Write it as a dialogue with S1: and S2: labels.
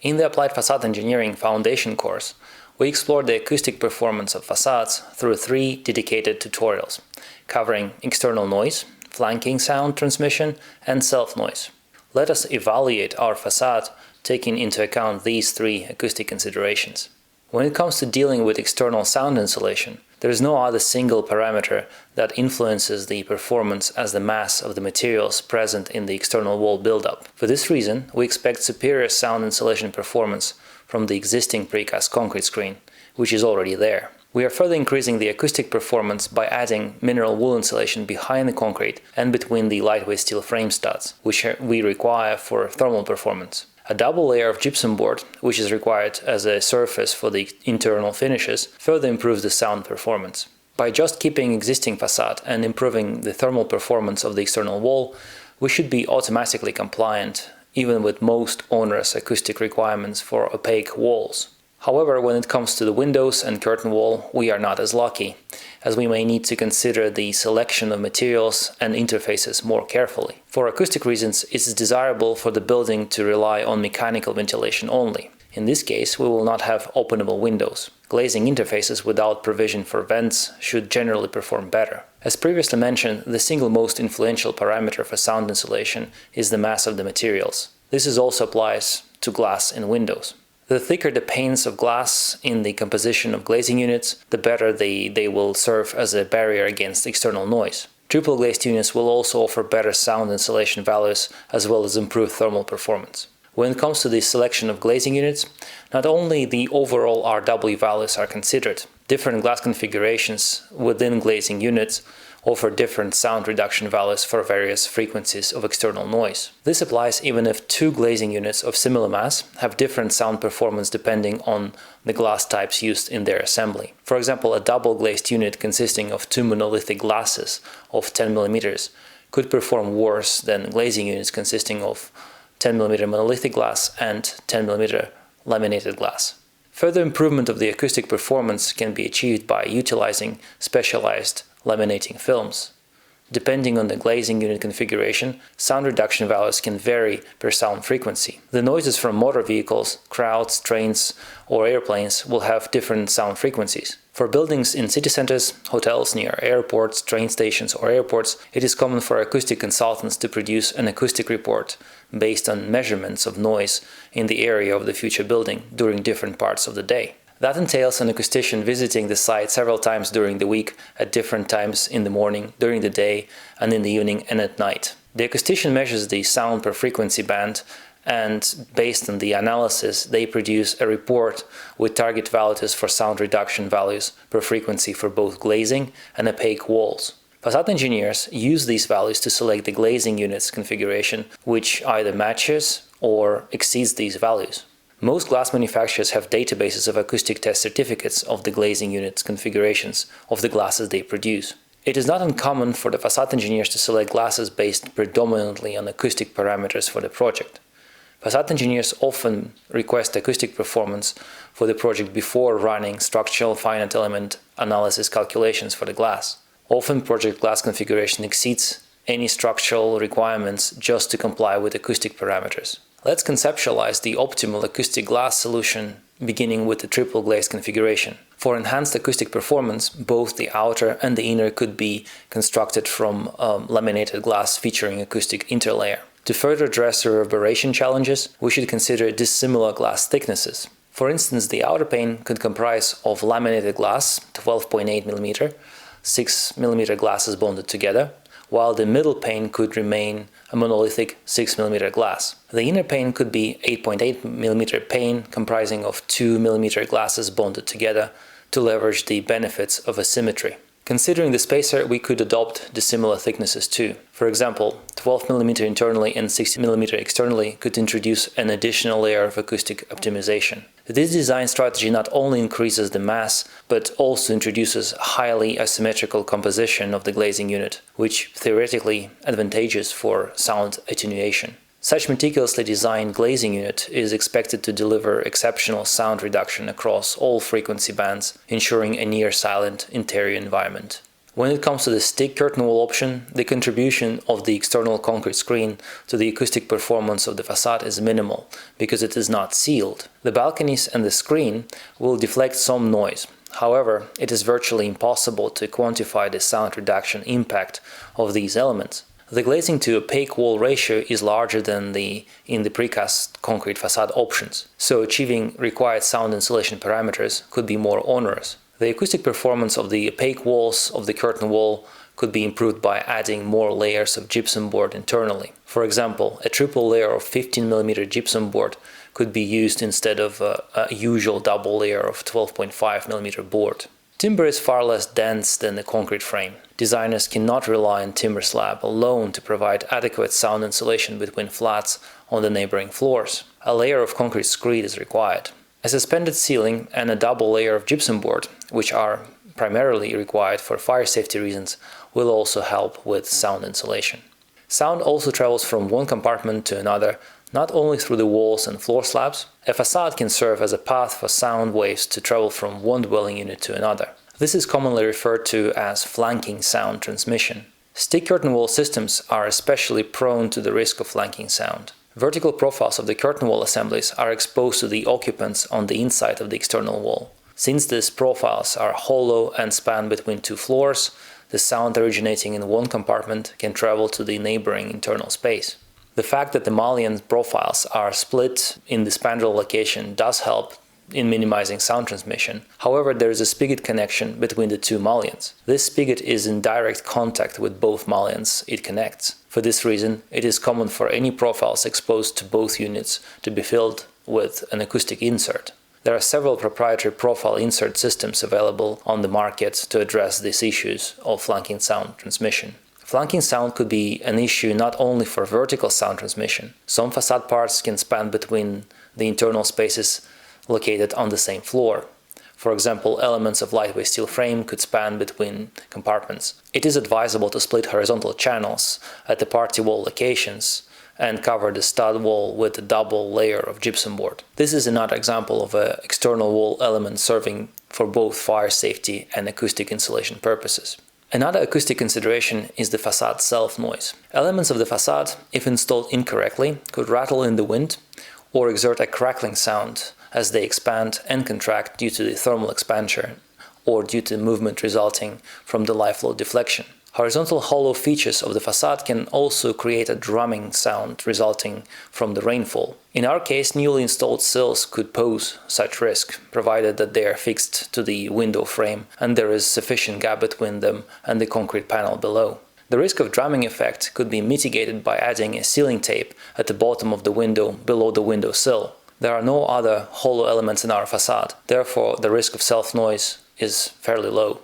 S1: In the Applied Facade Engineering Foundation course, we explored the acoustic performance of facades through 3 dedicated tutorials, covering external noise, flanking sound transmission, and self-noise. Let us evaluate our facade taking into account these 3 acoustic considerations. When it comes to dealing with external sound insulation, there is no other single parameter that influences the performance as the mass of the materials present in the external wall buildup. For this reason, we expect superior sound insulation performance from the existing precast concrete screen, which is already there. We are further increasing the acoustic performance by adding mineral wool insulation behind the concrete and between the lightweight steel frame studs, which we require for thermal performance. A double layer of gypsum board, which is required as a surface for the internal finishes, further improves the sound performance. By just keeping existing facade and improving the thermal performance of the external wall, we should be automatically compliant, even with most onerous acoustic requirements for opaque walls. However, when it comes to the windows and curtain wall, we are not as lucky, as we may need to consider the selection of materials and interfaces more carefully. For acoustic reasons, it is desirable for the building to rely on mechanical ventilation only. In this case, we will not have openable windows. Glazing interfaces without provision for vents should generally perform better. As previously mentioned, the single most influential parameter for sound insulation is the mass of the materials. This also applies to glass in windows. The thicker the panes of glass in the composition of glazing units, the better they will serve as a barrier against external noise. Triple glazed units will also offer better sound insulation values as well as improved thermal performance. When it comes to the selection of glazing units, not only the overall RW values are considered, different glass configurations within glazing units offer different sound reduction values for various frequencies of external noise. This applies even if 2 glazing units of similar mass have different sound performance depending on the glass types used in their assembly. For example, a double glazed unit consisting of 2 monolithic glasses of 10 mm could perform worse than glazing units consisting of 10 mm monolithic glass and 10 mm laminated glass. Further improvement of the acoustic performance can be achieved by utilizing specialized laminating films. Depending on the glazing unit configuration, sound reduction values can vary per sound frequency. The noises from motor vehicles, crowds, trains, or airplanes will have different sound frequencies. For buildings in city centers, hotels near airports, train stations, or airports, it is common for acoustic consultants to produce an acoustic report based on measurements of noise in the area of the future building during different parts of the day. That entails an acoustician visiting the site several times during the week, at different times in the morning, during the day, and in the evening and at night. The acoustician measures the sound per frequency band, and based on the analysis, they produce a report with target values for sound reduction values per frequency for both glazing and opaque walls. Facade engineers use these values to select the glazing unit's configuration, which either matches or exceeds these values. Most glass manufacturers have databases of acoustic test certificates of the glazing unit's configurations of the glasses they produce. It is not uncommon for the facade engineers to select glasses based predominantly on acoustic parameters for the project. Facade engineers often request acoustic performance for the project before running structural finite element analysis calculations for the glass. Often project glass configuration exceeds any structural requirements just to comply with acoustic parameters. Let's conceptualize the optimal acoustic glass solution beginning with the triple glazed configuration. For enhanced acoustic performance, both the outer and the inner could be constructed from laminated glass featuring acoustic interlayer. To further address the reverberation challenges, we should consider dissimilar glass thicknesses. For instance, the outer pane could comprise of laminated glass 12.8 mm, 6 mm glasses bonded together, while the middle pane could remain a monolithic 6 mm glass. The inner pane could be 8.8 mm pane comprising of 2 mm glasses bonded together to leverage the benefits of asymmetry. Considering the spacer, we could adopt dissimilar thicknesses too. For example, 12 mm internally and 60 mm externally could introduce an additional layer of acoustic optimization. This design strategy not only increases the mass, but also introduces highly asymmetrical composition of the glazing unit, which theoretically advantageous for sound attenuation. Such meticulously designed glazing unit is expected to deliver exceptional sound reduction across all frequency bands, ensuring a near-silent interior environment. When it comes to the stick curtain wall option, the contribution of the external concrete screen to the acoustic performance of the facade is minimal, because it is not sealed. The balconies and the screen will deflect some noise. However, it is virtually impossible to quantify the sound reduction impact of these elements. The glazing to opaque wall ratio is larger than in the precast concrete facade options, so achieving required sound insulation parameters could be more onerous. The acoustic performance of the opaque walls of the curtain wall could be improved by adding more layers of gypsum board internally. For example, a triple layer of 15 mm gypsum board could be used instead of a usual double layer of 12.5 mm board. Timber is far less dense than the concrete frame. Designers cannot rely on timber slab alone to provide adequate sound insulation between flats on the neighboring floors. A layer of concrete screed is required. A suspended ceiling and a double layer of gypsum board, which are primarily required for fire safety reasons, will also help with sound insulation. Sound also travels from one compartment to another, not only through the walls and floor slabs. A facade can serve as a path for sound waves to travel from one dwelling unit to another. This is commonly referred to as flanking sound transmission. Stick curtain wall systems are especially prone to the risk of flanking sound. Vertical profiles of the curtain wall assemblies are exposed to the occupants on the inside of the external wall. Since these profiles are hollow and span between two floors, the sound originating in one compartment can travel to the neighboring internal space. The fact that the mullion profiles are split in the spandrel location does help in minimizing sound transmission. However, there is a spigot connection between the two mullions. This spigot is in direct contact with both mullions it connects. For this reason, it is common for any profiles exposed to both units to be filled with an acoustic insert. There are several proprietary profile insert systems available on the market to address these issues of flanking sound transmission. Flanking sound could be an issue not only for vertical sound transmission. Some facade parts can span between the internal spaces located on the same floor. For example, elements of lightweight steel frame could span between compartments. It is advisable to split horizontal channels at the party wall locations and cover the stud wall with a double layer of gypsum board. This is another example of an external wall element serving for both fire safety and acoustic insulation purposes. Another acoustic consideration is the facade self-noise. Elements of the facade, if installed incorrectly, could rattle in the wind or exert a crackling sound as they expand and contract due to the thermal expansion or due to movement resulting from the live load deflection. Horizontal hollow features of the facade can also create a drumming sound resulting from the rainfall. In our case, newly installed sills could pose such risk, provided that they are fixed to the window frame and there is sufficient gap between them and the concrete panel below. The risk of drumming effect could be mitigated by adding a sealing tape at the bottom of the window below the window sill. There are no other hollow elements in our facade, therefore the risk of self-noise is fairly low.